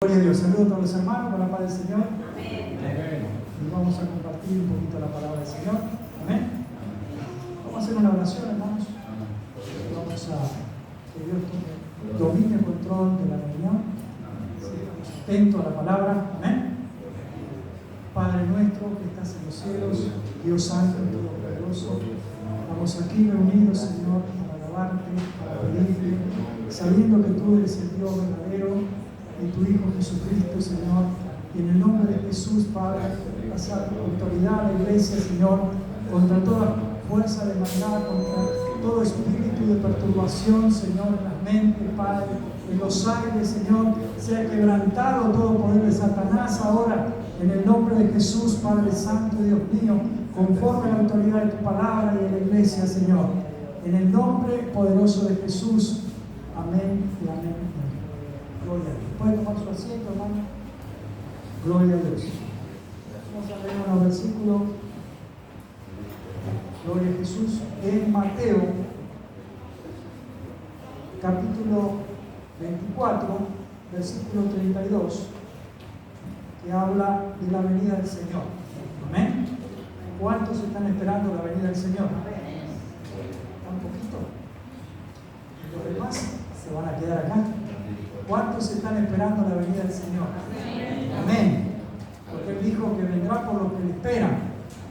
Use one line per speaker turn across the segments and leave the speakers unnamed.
Gloria a Dios. Saludos a todos los hermanos con la paz del Señor.
Amén.
Y vamos a compartir un poquito la palabra del Señor. Amén. Vamos a hacer una oración, hermanos. Vamos a que Dios domine el control de la reunión. Estamos atentos a la palabra. Amén. Padre nuestro que estás en los cielos, Dios santo y todopoderoso, estamos aquí reunidos, Señor, para alabarte, para pedirte, sabiendo que tú eres el Dios verdadero y tu Hijo Jesucristo, Señor, y en el nombre de Jesús, Padre, pasar autoridad a la iglesia, Señor, contra toda fuerza de maldad, contra todo espíritu de perturbación, Señor, en las mentes, Padre, en los aires, Señor, sea quebrantado todo poder de Satanás ahora, en el nombre de Jesús, Padre Santo, Dios mío, conforme a la autoridad de tu palabra y de la iglesia, Señor, en el nombre poderoso de Jesús, amén y amén. Gloria a Dios. ¿Puede tomar su asiento, hermano? Gloria a Dios. Vamos a leer unos versículos. Gloria a Jesús. En Mateo, capítulo 24, versículo 32, que habla de la venida del Señor. Amén. ¿Cuántos están esperando la venida del Señor? ¿Un poquito? ¿Y los demás se van a quedar acá? ¿Cuántos están esperando la venida del Señor? Amén. Porque Él dijo que vendrá por los que le esperan,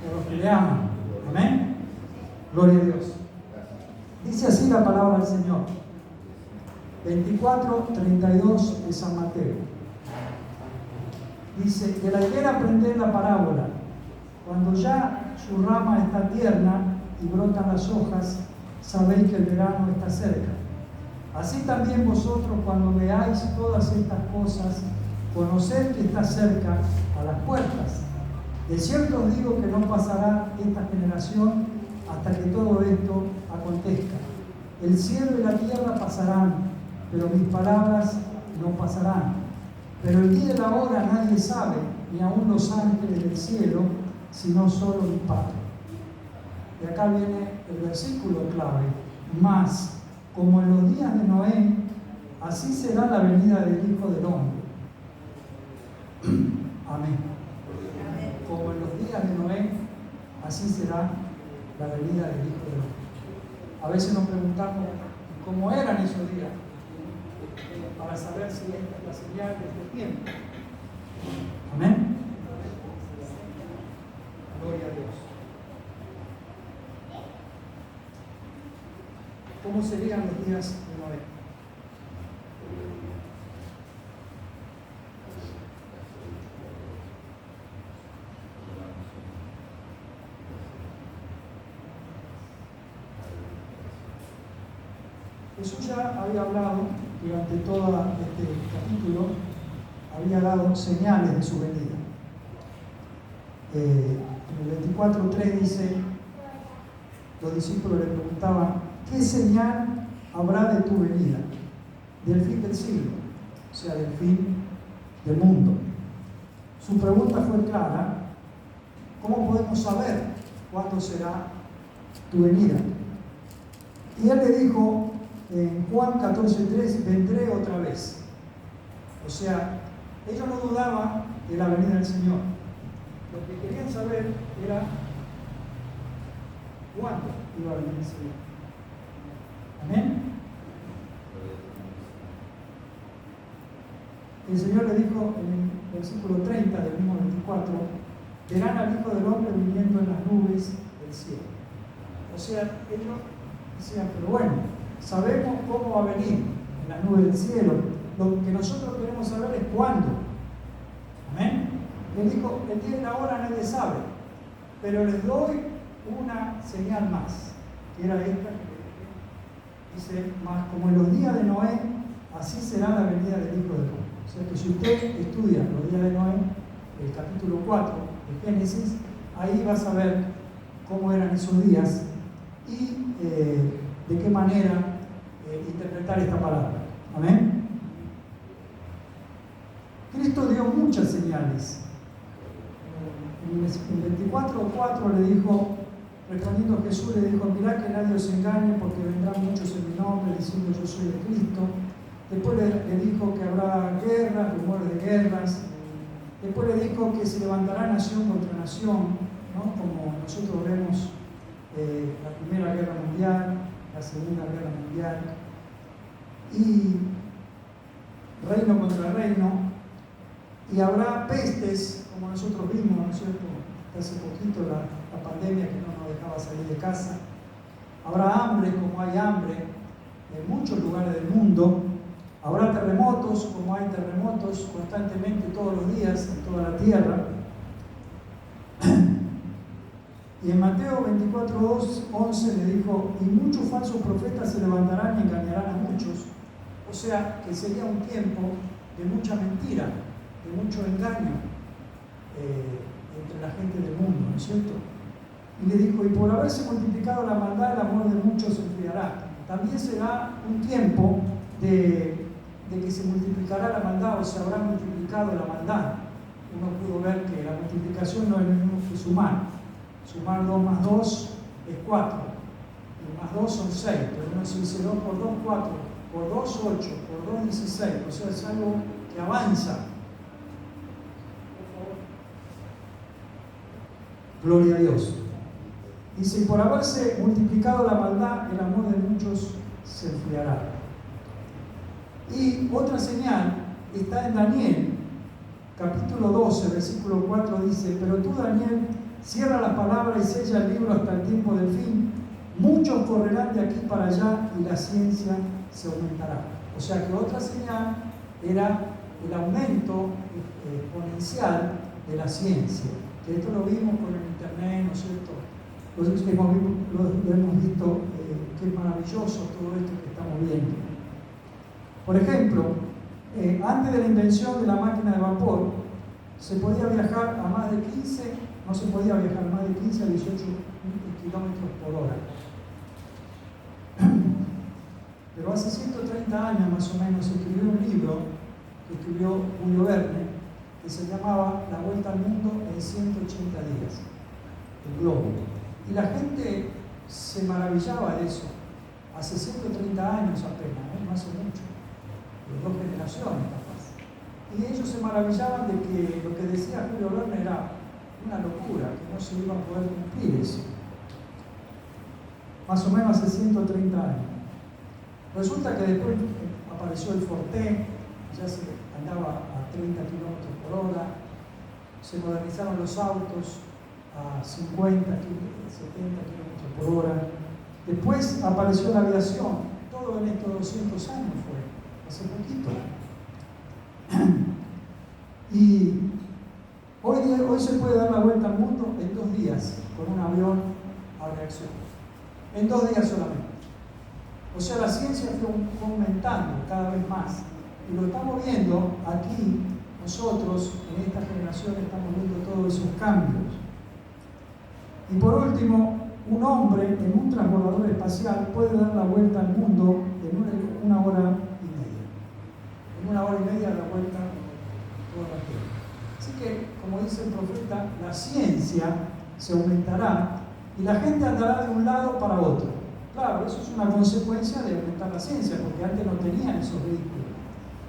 por los que le aman. Amén. Gloria a Dios. Dice así la palabra del Señor. 24:32 de San Mateo. Dice: de la higuera aprended la parábola. Cuando ya su rama está tierna y brotan las hojas, sabéis que el verano está cerca. Así también vosotros, cuando veáis todas estas cosas, conoced que está cerca a las puertas. De cierto os digo que no pasará esta generación hasta que todo esto acontezca. El cielo y la tierra pasarán, pero mis palabras no pasarán. Pero el día y la hora nadie sabe, ni aun los ángeles del cielo, sino solo mi Padre. Y acá viene el versículo clave: más como en los días de Noé, así será la venida del Hijo del Hombre. Amén. Como en los días de Noé, así será la venida del Hijo del Hombre. A veces nos preguntamos cómo eran esos días, para saber si esta es la señal de este tiempo. Amén. Gloria a Dios. ¿Cómo serían los días de Noé? Jesús ya había hablado durante todo este capítulo, había dado señales de su venida. En el 24:3 dice, los discípulos le preguntaban: ¿qué señal habrá de tu venida? Del fin del siglo, o sea, del fin del mundo. Su pregunta fue clara: ¿cómo podemos saber cuándo será tu venida? Y él le dijo en Juan 14:3, vendré otra vez. O sea, ellos no dudaban de la venida del Señor. Lo que querían saber era cuándo iba a venir el Señor. Amén. El Señor le dijo en el versículo 30 del mismo 24: verán al Hijo del Hombre viniendo en las nubes del cielo. O sea, ellos decían: pero bueno, sabemos cómo va a venir en las nubes del cielo. Lo que nosotros queremos saber es cuándo. Amén. Él dijo: el día y la hora nadie sabe, pero les doy una señal más, que era esta. Dice: más como en los días de Noé, así será la venida del Hijo del Hombre. O sea que si usted estudia los días de Noé, el capítulo 4 de Génesis, ahí va a saber cómo eran esos días y de qué manera interpretar esta palabra. Amén. Cristo dio muchas señales. En el 24:4 le dijo, respondiendo Jesús, le dijo: mirad que nadie os engañe, porque vendrán muchos en mi nombre diciendo: yo soy de Cristo, Después le dijo que habrá guerras, rumores de guerras. Después le dijo que se levantará nación contra nación, ¿no? Como nosotros vemos la Primera Guerra Mundial, la Segunda Guerra Mundial, y reino contra reino, y habrá pestes, como nosotros vimos, ¿no es cierto? Hace poquito la pandemia que no nos dejaba salir de casa. Habrá hambre, como hay hambre en muchos lugares del mundo. Habrá terremotos, como hay terremotos constantemente todos los días en toda la tierra. Y en Mateo 24:11 le dijo, y muchos falsos profetas se levantarán y engañarán a muchos. O sea, que sería un tiempo de mucha mentira, de mucho engaño entre la gente del mundo, ¿no es cierto? Y le dijo, y por haberse multiplicado la maldad, el amor de muchos se enfriará. También será un tiempo de que se multiplicará la maldad, o se habrá multiplicado la maldad. Uno pudo ver que la multiplicación no es lo mismo que sumar. Sumar 2 más 2 es 4, y más 2 son 6, pero uno se dice 2 por 2, 4, por 2, 8, por 2, 16, o sea, es algo que avanza. Gloria a Dios. Dice, y por haberse multiplicado la maldad, el amor de muchos se enfriará. Y otra señal está en Daniel, capítulo 12, versículo 4, dice, pero tú, Daniel, cierra las palabras y sella el libro hasta el tiempo del fin. Muchos correrán de aquí para allá y la ciencia se aumentará. O sea que otra señal era el aumento exponencial de la ciencia. Que esto lo vimos con el internet, ¿no es cierto? Lo hemos visto, que es maravilloso todo esto que estamos viendo. Por ejemplo, antes de la invención de la máquina de vapor, se podía viajar a más de 15, no se podía viajar más de 15 a 18 kilómetros por hora. Pero hace 130 años más o menos se escribió un libro que escribió Julio Verne, que se llamaba La Vuelta al Mundo en 180 días, el globo. Y la gente se maravillaba de eso, hace 130 años apenas, no hace mucho, de 2 generaciones capaz. Y ellos se maravillaban de que lo que decía Julio Verne era una locura, que no se iba a poder cumplir eso. Más o menos hace 130 años. Resulta que después apareció el Forte, ya se andaba a 30 kilómetros por hora, se modernizaron los autos a 50, 70 kilómetros por hora. Después apareció la aviación, todo en estos 200 años fue, hace poquito. Y hoy se puede dar la vuelta al mundo en 2 días, con un avión a reacción. En 2 días solamente. O sea, la ciencia fue aumentando cada vez más. Y lo estamos viendo aquí, nosotros, en esta generación, estamos viendo todos esos cambios. Y por último, un hombre en un transbordador espacial puede dar la vuelta al mundo en 1 hora y media. En 1 hora y media da la vuelta toda la Tierra. Así que, como dice el profeta, la ciencia se aumentará y la gente andará de un lado para otro. Claro, eso es una consecuencia de aumentar la ciencia, porque antes no tenían esos vehículos.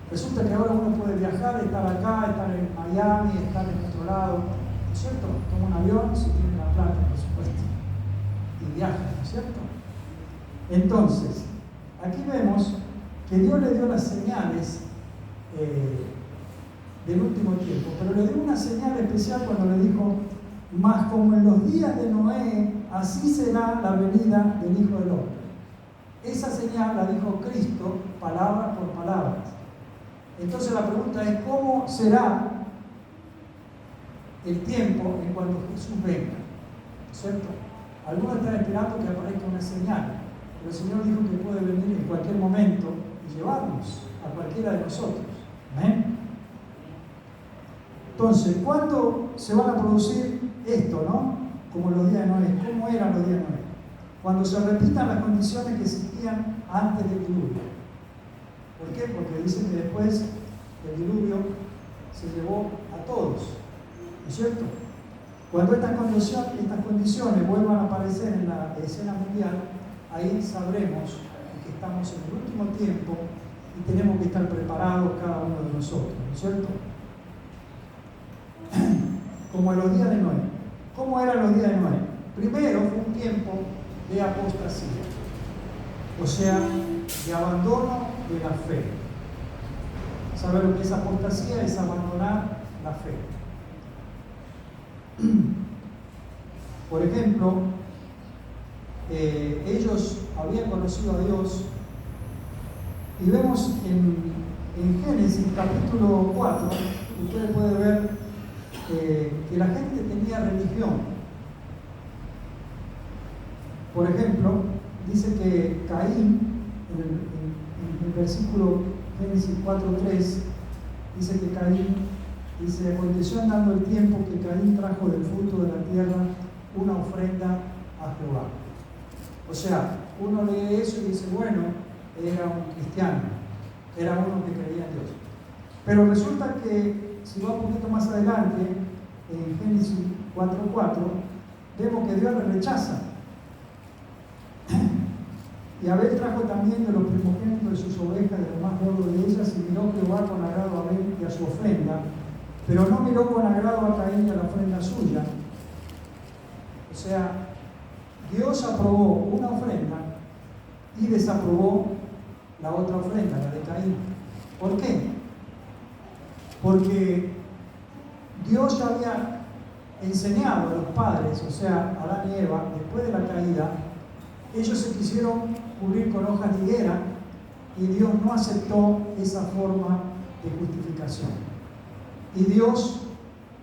Resulta que ahora uno puede viajar, estar acá, estar en Miami, estar en otro lado, ¿no es cierto? Toma un avión, si tiene la plata, por supuesto, y viaja, ¿no es cierto? Entonces, aquí vemos que Dios le dio las señales del último tiempo, pero le dio una señal especial cuando le dijo, mas como en los días de Noé, así será la venida del Hijo del Hombre. Esa señal la dijo Cristo, palabra por palabra. Entonces la pregunta es, ¿cómo será el tiempo en cuando Jesús venga? ¿Cierto? Algunos están esperando que aparezca una señal, pero el Señor dijo que puede venir en cualquier momento y llevarnos a cualquiera de nosotros. ¿Amén? Entonces, ¿cuándo se van a producir esto, no? Como los días de Noé. ¿Cómo eran los días de Noé? Cuando se repitan las condiciones que existían antes del diluvio. ¿Por qué? Porque dicen que después del diluvio se llevó a todos, ¿no es cierto? Cuando estas condiciones vuelvan a aparecer en la escena mundial, ahí sabremos que estamos en el último tiempo y tenemos que estar preparados cada uno de nosotros, ¿no es cierto? Como en los días de Noé. ¿Cómo eran los días de Noé? Primero fue un tiempo de apostasía, o sea, de abandono de la fe. ¿Saben lo que es apostasía? Es abandonar la fe. Por ejemplo, ellos habían conocido a Dios y vemos en Génesis capítulo 4, ustedes pueden ver que la gente tenía religión. Por ejemplo, dice que Caín, en el versículo Génesis 4:3, dice que Caín, dice, aconteció andando el tiempo que Caín trajo del fruto de la tierra una ofrenda a Jehová. O sea, uno lee eso y dice, bueno, era un cristiano, era uno que creía en Dios. Pero resulta que, si va un poquito más adelante, en Génesis 4:4, vemos que Dios le rechaza. Y Abel trajo también de los primogénitos de sus ovejas, de lo más gordo de ellas, y miró Jehová con agrado a Abel y a su ofrenda, pero no miró con agrado a Caín y a la ofrenda suya. O sea, Dios aprobó una ofrenda y desaprobó la otra ofrenda, la de Caín. ¿Por qué? Porque Dios ya había enseñado a los padres, o sea, Adán y Eva, después de la caída, ellos se quisieron cubrir con hojas de higuera y Dios no aceptó esa forma de justificación. Y Dios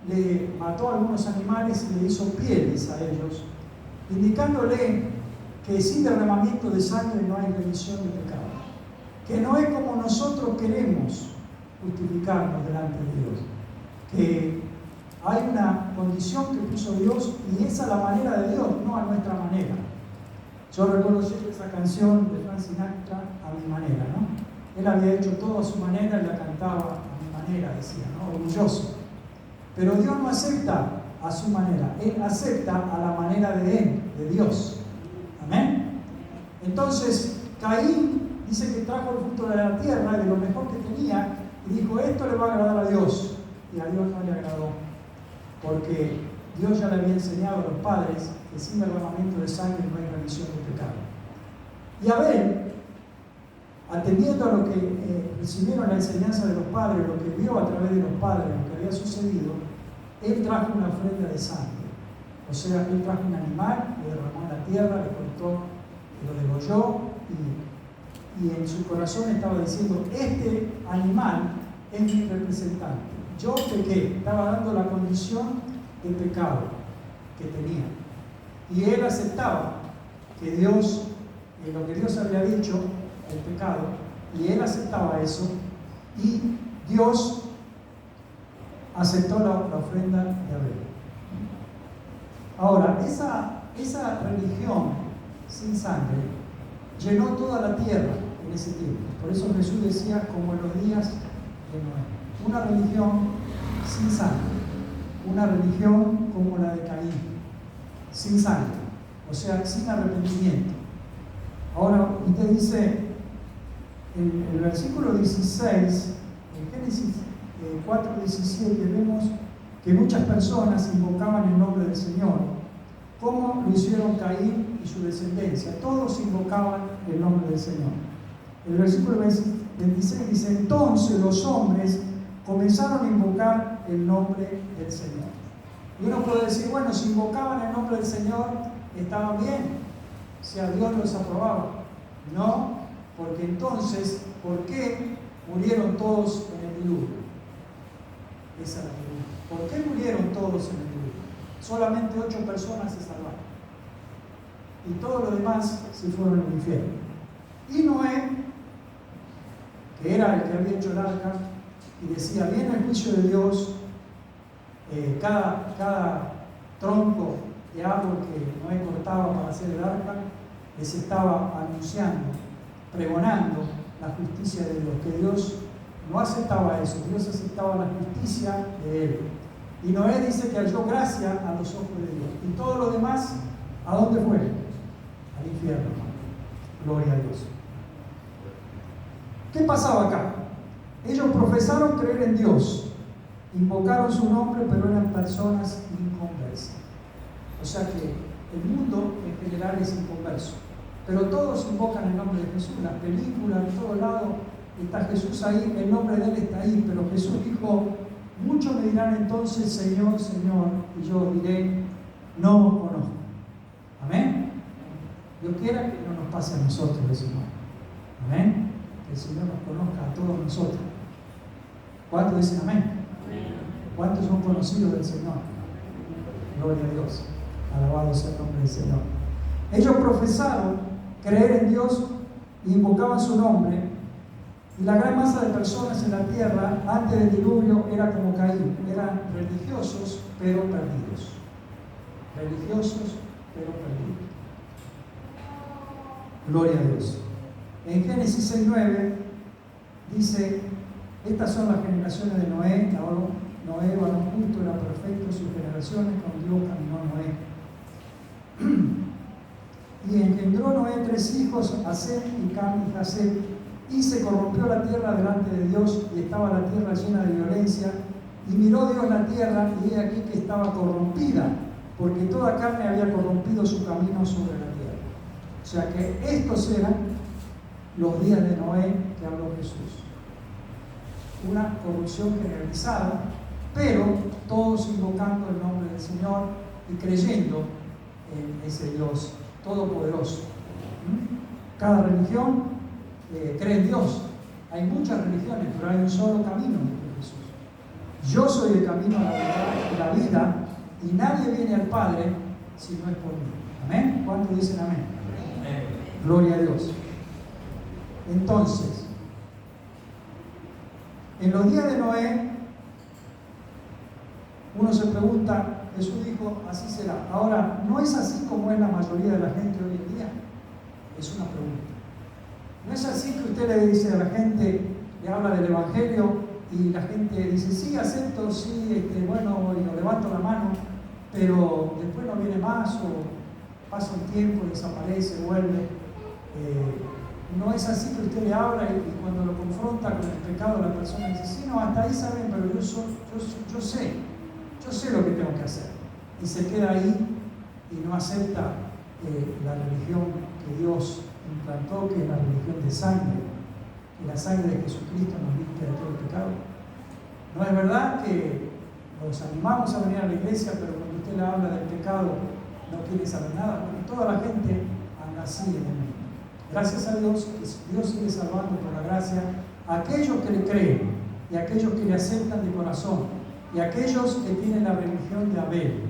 le mató a algunos animales y le hizo pieles a ellos, indicándole que sin derramamiento de sangre no hay remisión de pecado. Que no es como nosotros queremos justificarnos delante de Dios. Que hay una condición que puso Dios y esa es la manera de Dios, no a nuestra manera. Yo recuerdo siempre esa canción de Frank Sinatra, A mi manera, ¿no? Él había hecho todo a su manera y la cantaba a mi manera, decía, ¿no? Orgulloso. Pero Dios no acepta a su manera, Él acepta a la manera de Él, de Dios. Amén. Entonces, Caín dice que trajo el fruto de la tierra, de lo mejor que tenía, y dijo, esto le va a agradar a Dios. Y a Dios no le agradó, porque Dios ya le había enseñado a los padres que sin derramamiento de sangre no hay remisión de pecado. Y Abel, atendiendo a lo que recibieron la enseñanza de los padres, lo que vio a través de los padres, lo que había sucedido, él trajo una ofrenda de sangre. O sea, él trajo un animal, lo derramó en la tierra, le cortó, lo degolló y en su corazón estaba diciendo, este animal es mi representante. Yo pequé, estaba dando la condición de pecado que tenía. Y él aceptaba que Dios, lo que Dios había dicho, el pecado, y él aceptaba eso, y Dios aceptó la ofrenda de Abel. Ahora, esa religión sin sangre llenó toda la tierra en ese tiempo. Por eso Jesús decía, como en los días de Noé. Una religión sin sangre, una religión como la de Caín, sin sangre, o sea, sin arrepentimiento. Ahora, usted dice, en el versículo 16, en Génesis 4:17, vemos que muchas personas invocaban el nombre del Señor, como lo hicieron Caín y su descendencia. Todos invocaban el nombre del Señor. El versículo 26 dice, entonces los hombres comenzaron a invocar el nombre del Señor. Y uno puede decir, bueno, si invocaban el nombre del Señor, estaban bien, si a Dios los aprobaba. No, porque entonces, ¿por qué murieron todos en el diluvio? Esa es la pregunta. ¿Por qué murieron todos en el diluvio? Solamente 8 personas se salvaron. Y todos los demás se fueron al infierno. Y Noé, que era el que había hecho el arca, y decía, viene el juicio de Dios, cada tronco de árbol que Noé cortaba para hacer el arca, les estaba anunciando, pregonando la justicia de Dios, que Dios no aceptaba eso, Dios aceptaba la justicia de él. Y Noé dice que halló gracia a los ojos de Dios. Y todos los demás, ¿a dónde fueron? Al infierno. Gloria a Dios. ¿Qué pasaba acá? Ellos profesaron creer en Dios, invocaron su nombre, pero eran personas inconversas. O sea que el mundo en general es inconverso, pero todos invocan el nombre de Jesús. Las películas, en todo lado está Jesús ahí, el nombre de Él está ahí, pero Jesús dijo: muchos me dirán entonces, Señor, Señor, y yo diré, no os conozco. Amén. Dios quiera que no nos pase a nosotros eso, ¿no? Amén. Que el Señor nos conozca a todos nosotros. ¿Cuántos dicen amén? ¿Cuántos son conocidos del Señor? Gloria a Dios. Alabado sea el nombre del Señor. Ellos profesaron creer en Dios e invocaban su nombre, y la gran masa de personas en la tierra antes del diluvio era como Caín. Eran religiosos pero perdidos. Religiosos pero perdidos. Gloria a Dios. En Génesis 6:9 dice: estas son las generaciones de Noé. Noé, varón justo, era perfecto en sus generaciones, con Dios caminó Noé. Y engendró Noé 3 hijos, a Sem y Cam y Jafet, y se corrompió la tierra delante de Dios, y estaba la tierra llena de violencia. Y miró Dios la tierra, y he aquí que estaba corrompida, porque toda carne había corrompido su camino sobre la tierra. O sea que estos eran los días de Noé que habló Jesús. Una corrupción generalizada, pero todos invocando el nombre del Señor y creyendo en ese Dios todopoderoso. Cada religión cree en Dios. Hay muchas religiones, pero hay un solo camino, dijo Jesús. Yo soy el camino, la verdad y la vida, y nadie viene al Padre si no es por mí. ¿Amén? ¿Cuántos dicen amén? Amén. Gloria a Dios. Entonces, en los días de Noé, uno se pregunta, Jesús dijo, así será. Ahora, ¿no es así como es la mayoría de la gente hoy en día? Es una pregunta. ¿No es así que usted le dice a la gente, le habla del Evangelio y la gente dice, sí, acepto, sí, bueno, y lo levanto la mano, pero después no viene más o pasa un tiempo, desaparece, vuelve? No es así que usted le habla y cuando lo confronta con el pecado la persona dice, sí, no, hasta ahí saben, pero yo sé lo que tengo que hacer. Y se queda ahí y no acepta la religión que Dios implantó, que es la religión de sangre, que la sangre de Jesucristo nos limpia de todo el pecado. No es verdad que los animamos a venir a la iglesia, pero cuando usted le habla del pecado no quiere saber nada, porque toda la gente anda así en el mundo. Gracias a Dios, que Dios sigue salvando por la gracia a aquellos que le creen y a aquellos que le aceptan de corazón y a aquellos que tienen la religión de Abel.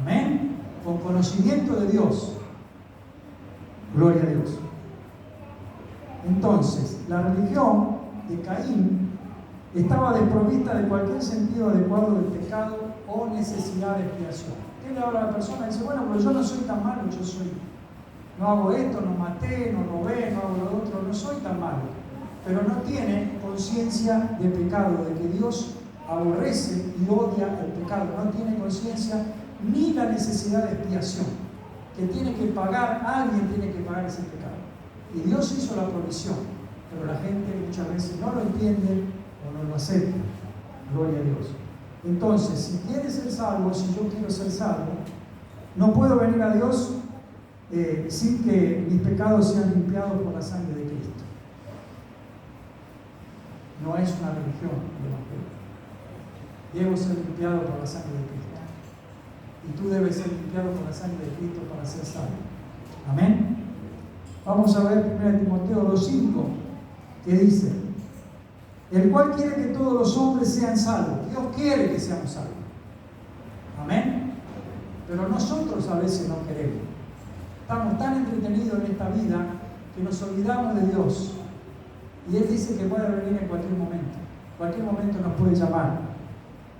Amén. Con conocimiento de Dios. Gloria a Dios. Entonces, la religión de Caín estaba desprovista de cualquier sentido adecuado del pecado o necesidad de expiación. ¿Qué le habla a la persona? Dice, bueno, pero yo no soy tan malo, no hago esto, no maté, no robé, no hago lo otro, no soy tan malo. Pero no tiene conciencia de pecado, de que Dios aborrece y odia el pecado. No tiene conciencia ni la necesidad de expiación, que tiene que pagar, alguien tiene que pagar ese pecado. Y Dios hizo la provisión, pero la gente muchas veces no lo entiende o no lo acepta. Gloria a Dios. Entonces, si quieres ser salvo, si yo quiero ser salvo, no puedo venir a Dios sin que mis pecados sean limpiados por la sangre de Cristo. No es una religión el Evangelio. Debo ser limpiado por la sangre de Cristo. Y tú debes ser limpiado por la sangre de Cristo para ser salvo. Amén. Vamos a ver 1 Timoteo 2:5, que dice, el cual quiere que todos los hombres sean salvos. Dios quiere que seamos salvos. Amén. Pero nosotros a veces no queremos. Estamos tan entretenidos en esta vida que nos olvidamos de Dios. Y Él dice que puede venir en cualquier momento. En cualquier momento nos puede llamar.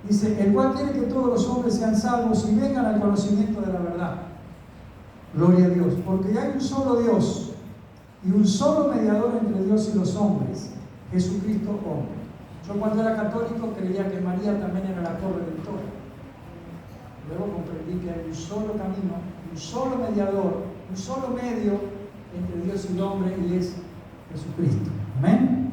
Dice, el cual quiere que todos los hombres sean salvos y vengan al conocimiento de la verdad. Gloria a Dios. Porque hay un solo Dios y un solo mediador entre Dios y los hombres, Jesucristo hombre. Yo cuando era católico creía que María también era la corredentora. Luego comprendí que hay un solo camino, un solo mediador, un solo medio entre Dios y el hombre, y es Jesucristo. Amén.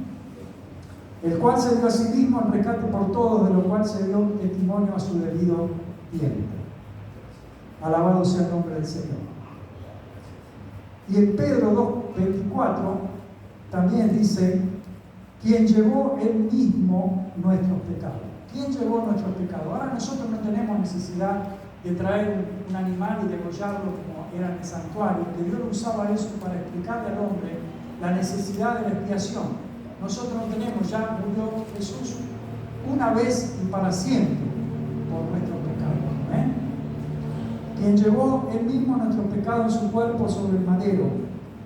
el cual se dio a sí mismo en rescate por todos, de lo cual se dio testimonio a su debido tiempo. Alabado sea el nombre del Señor. Y en Pedro 2:24 también dice, quien llevó él mismo nuestros pecados. ¿Quién llevó nuestros pecados? Ahora nosotros no tenemos necesidad de traer un animal y degollarlo como era en el santuario, que Dios usaba eso para explicarle al hombre la necesidad de la expiación. Nosotros no tenemos, ya murió Jesús una vez y para siempre por nuestros pecados. Quien llevó él mismo nuestros pecados en su cuerpo sobre el madero,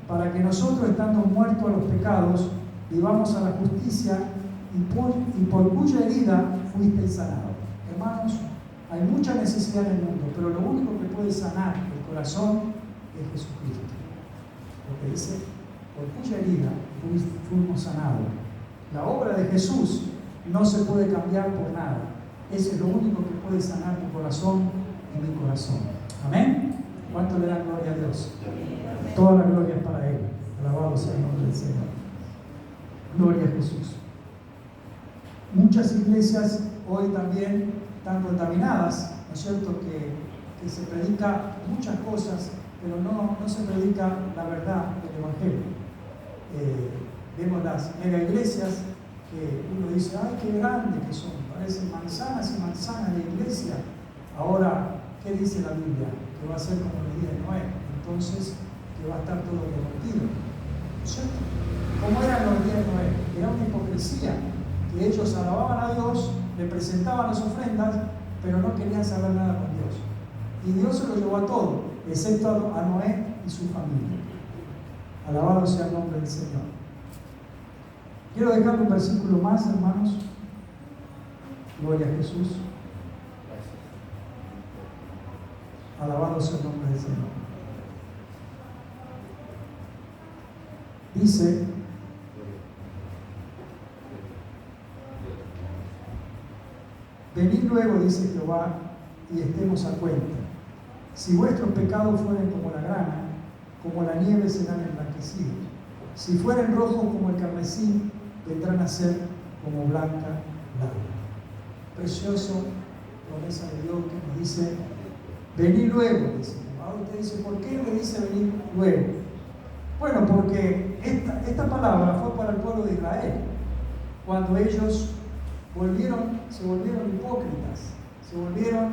para que nosotros, estando muertos a los pecados, vivamos a la justicia, y por cuya herida fuisteis sanados. Hermanos, hay mucha necesidad en el mundo, pero lo único que puede sanar el corazón es Jesucristo. Porque dice, por cuya herida fuimos sanados. La obra de Jesús no se puede cambiar por nada. Ese es lo único que puede sanar tu corazón y mi corazón. Amén. ¿Cuánto le dan gloria a Dios? Toda la gloria es para Él. Alabado sea el nombre del Señor. Gloria a Jesús. Muchas iglesias hoy también están contaminadas, ¿no es cierto? Que se predica muchas cosas, pero no se predica la verdad del Evangelio. Vemos las mega iglesias que uno dice, ¡ay, qué grandes que son! Parecen manzanas y manzanas de iglesia. Ahora, ¿qué dice la Biblia? Que va a ser como los días de Noé. Entonces, que va a estar todo corrompido. ¿No es cierto? ¿Cómo eran los días de Noé? Era una hipocresía. Que ellos alababan a Dios, le presentaban las ofrendas, pero no querían saber nada con Dios. Y Dios se lo llevó a todo, excepto a Noé y su familia. Alabado sea el nombre del Señor. Quiero dejar un versículo más, hermanos. Gloria a Jesús. Alabado sea el nombre del Señor. Dice, venid luego, dice Jehová, y estemos a cuenta. Si vuestros pecados fueren como la grana, como la nieve serán emblanquecidos. Si fueren rojos como el carmesí, vendrán a ser como blanca lana. Precioso promesa de Dios que nos dice, venid luego, dice. Ahora usted dice, ¿por qué le dice venid luego? Bueno, porque esta palabra fue para el pueblo de Israel, cuando ellos se volvieron hipócritas, se volvieron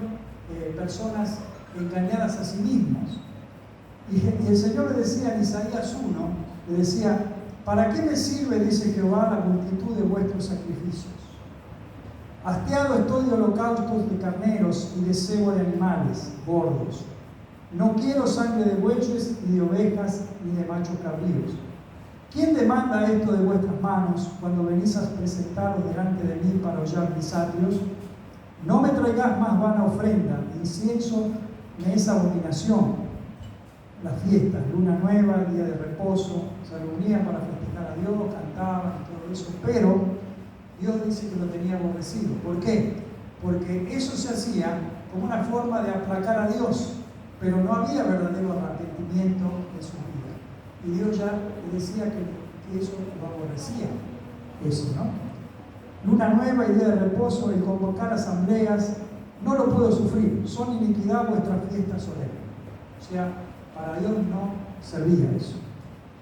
personas engañadas a sí mismos. Y el Señor le decía en Isaías 1, le decía, ¿para qué me sirve, dice Jehová, la multitud de vuestros sacrificios? Hastiado estoy de holocaustos de carneros y de cebo de animales gordos. No quiero sangre de bueyes, ni de ovejas, ni de machos cabríos. ¿Quién demanda esto de vuestras manos cuando venís a presentaros delante de mí para hollar mis atrios? No me traigáis más vana ofrenda, incienso me es abominación. Las fiestas, luna nueva, día de reposo, se reunían para festejar a Dios, cantaban y todo eso, pero Dios dice que lo tenía aborrecido. ¿Por qué? Porque eso se hacía como una forma de aplacar a Dios, pero no había verdadero arrepentimiento en su vida. Y Dios ya le decía que eso lo aborrecía. Eso, ¿no? Luna nueva y día de reposo, el convocar asambleas, no lo puedo sufrir. Son iniquidad vuestras fiestas solemnes. O sea, para Dios no servía eso.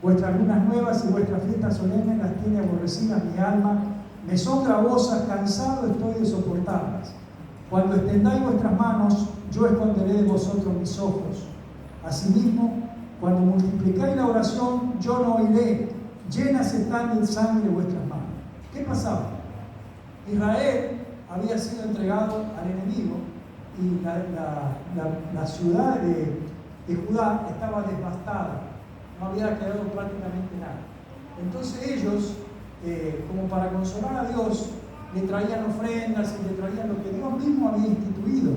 Vuestras lunas nuevas y vuestras fiestas solemnes las tiene aborrecidas mi alma. Me son gravosas, cansado estoy de soportarlas. Cuando extendáis vuestras manos, yo esconderé de vosotros mis ojos. Asimismo, cuando multiplicáis la oración, yo no oiré. Llenas están de sangre vuestras manos. ¿Qué pasaba? Israel había sido entregado al enemigo y la ciudad de Judá estaba devastada. No había quedado prácticamente nada. Entonces ellos, como para consolar a Dios, le traían ofrendas y le traían lo que Dios mismo había instituido,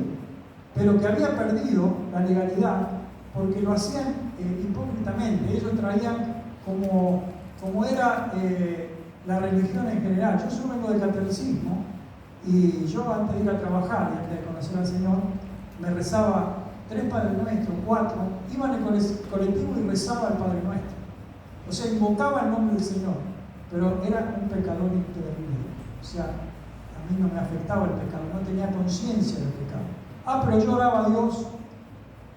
pero que había perdido la legalidad porque lo hacían hipócritamente. Ellos traían como era la religión en general. Yo vengo del catolicismo y yo antes de ir a trabajar y antes de conocer al Señor me rezaba 3 Padres Nuestros, 4, iba en el colectivo y rezaba al Padre Nuestro. O sea, invocaba el nombre del Señor, pero era un pecador impedernido. O sea, a mí no me afectaba el pecado, no tenía conciencia del pecado. Pero yo oraba a Dios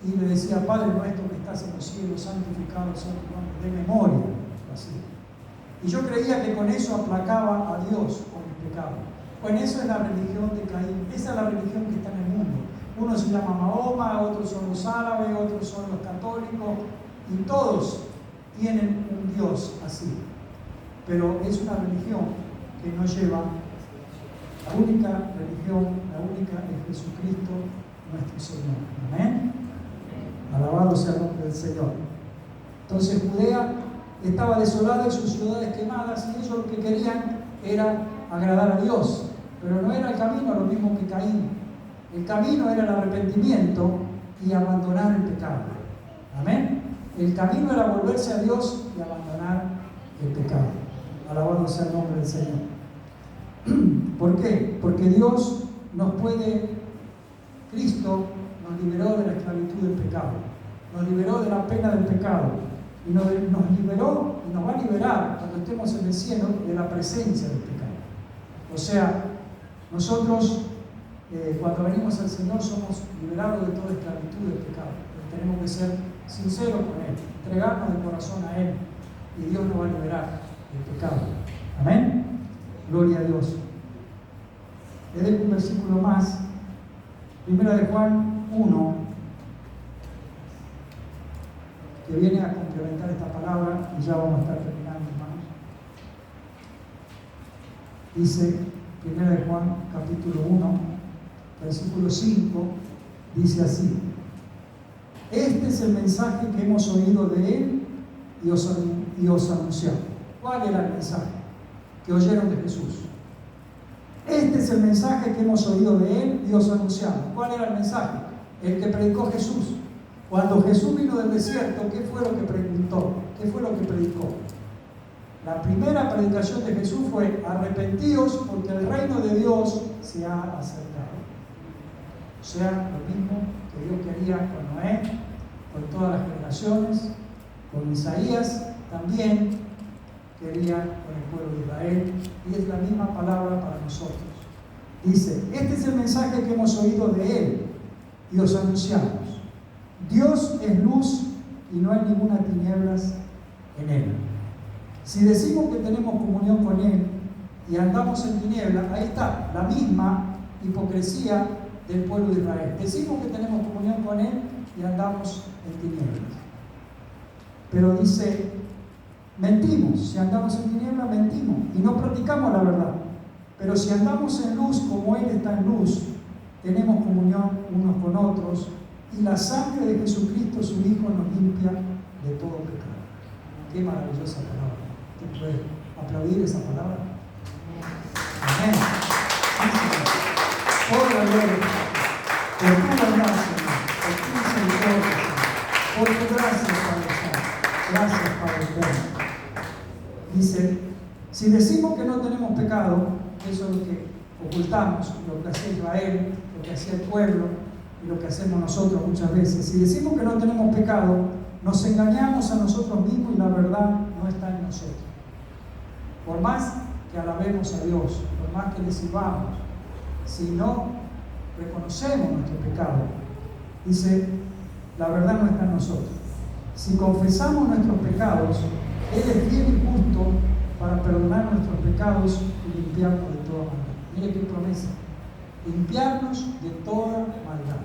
y le decía, Padre nuestro que estás en los cielos, santificado sea tu nombre, de memoria, así. Y yo creía que con eso aplacaba a Dios con el pecado. Pues eso es la religión de Caín, esa es la religión que está en el mundo. Uno se llama Mahoma, otros son los árabes, otros son los católicos, y todos tienen un Dios así. Pero es una religión que no lleva, la única religión, la única es Jesucristo nuestro Señor. Amén. Alabado sea el nombre del Señor. Entonces Judea estaba desolada y sus ciudades quemadas, y ellos lo que querían era agradar a Dios, pero no era el camino lo mismo que Caín. El camino era el arrepentimiento y abandonar el pecado. Amén. El camino era volverse a Dios y abandonar el pecado. Alabado sea el nombre del Señor. ¿Por qué? Porque Dios Cristo nos liberó de la esclavitud del pecado, nos liberó de la pena del pecado, y nos liberó y nos va a liberar cuando estemos en el cielo de la presencia del pecado. O sea, nosotros cuando venimos al Señor somos liberados de toda esclavitud del pecado. Pero tenemos que ser sinceros con Él, entregarnos de corazón a Él, y Dios nos va a liberar del pecado. Amén. Gloria a Dios. Le doy un versículo más. Primera de Juan 1, que viene a complementar esta palabra, y ya vamos a estar terminando, hermanos. Dice, Primera de Juan, capítulo 1, versículo 5, dice así: este es el mensaje que hemos oído de Él y os anunciamos. ¿Cuál era el mensaje que oyeron de Jesús? Este es el mensaje que hemos oído de Él y os anunciamos. ¿Cuál era el mensaje? El que predicó Jesús. Cuando Jesús vino del desierto, ¿qué fue lo que preguntó? ¿Qué fue lo que predicó? La primera predicación de Jesús fue: arrepentíos porque el reino de Dios se ha acercado. O sea, lo mismo que Dios quería con Noé, con todas las generaciones, con Isaías también quería con el pueblo de Israel, y es la misma palabra para nosotros. Dice: este es el mensaje que hemos oído de Él y os anunciamos. Dios es luz y no hay ninguna tinieblas en Él. Si decimos que tenemos comunión con Él y andamos en tinieblas, ahí está la misma hipocresía del pueblo de Israel. Decimos que tenemos comunión con Él y andamos en tinieblas. Pero dice, mentimos. Si andamos en tinieblas, mentimos y no practicamos la verdad. Pero si andamos en luz como Él está en luz, tenemos comunión unos con otros, y la sangre de Jesucristo, su Hijo, nos limpia de todo pecado. Qué maravillosa palabra. ¿Usted puede aplaudir esa palabra? Amén. Por la gloria, por tu bondad, Señor, por tu misericordia, por tu gracia, Padre Santo. Gracias, Padre eterno. Dice, si decimos que no tenemos pecado, eso es lo que ocultamos, lo que hacía Israel, lo que hacía el pueblo, y lo que hacemos nosotros muchas veces. Si decimos que no tenemos pecado, nos engañamos a nosotros mismos y la verdad no está en nosotros. Por más que alabemos a Dios, por más que le sirvamos, si no reconocemos nuestro pecado, dice, la verdad no está en nosotros. Si confesamos nuestros pecados, Él es fiel y justo para perdonar nuestros pecados y limpiarnos de toda maldad. Mire qué promesa: limpiarnos de toda maldad.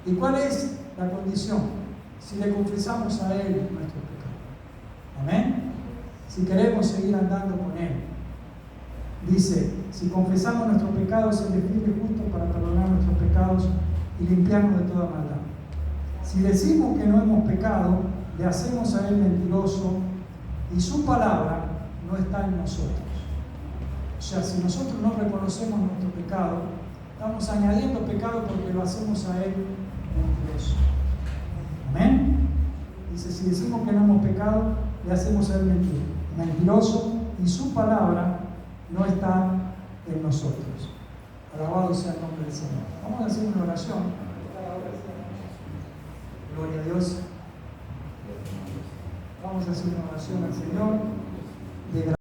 ¿Y cuál es la condición? Si le confesamos a Él nuestro pecado. Amén. Si queremos seguir andando con Él, dice, si confesamos nuestros pecados, Él es fiel y justo para perdonar nuestros pecados y limpiarnos de toda maldad. Si decimos que no hemos pecado, le hacemos a Él mentiroso y su palabra no está en nosotros. O sea, si nosotros no reconocemos nuestro pecado, estamos añadiendo pecado porque lo hacemos a Él mentiroso. Amén. Dice, si decimos que no hemos pecado, le hacemos a Él mentiroso y su palabra no está en nosotros. Alabado sea el nombre del Señor. Vamos a hacer una oración. Gloria a Dios. Vamos a hacer una oración al Señor de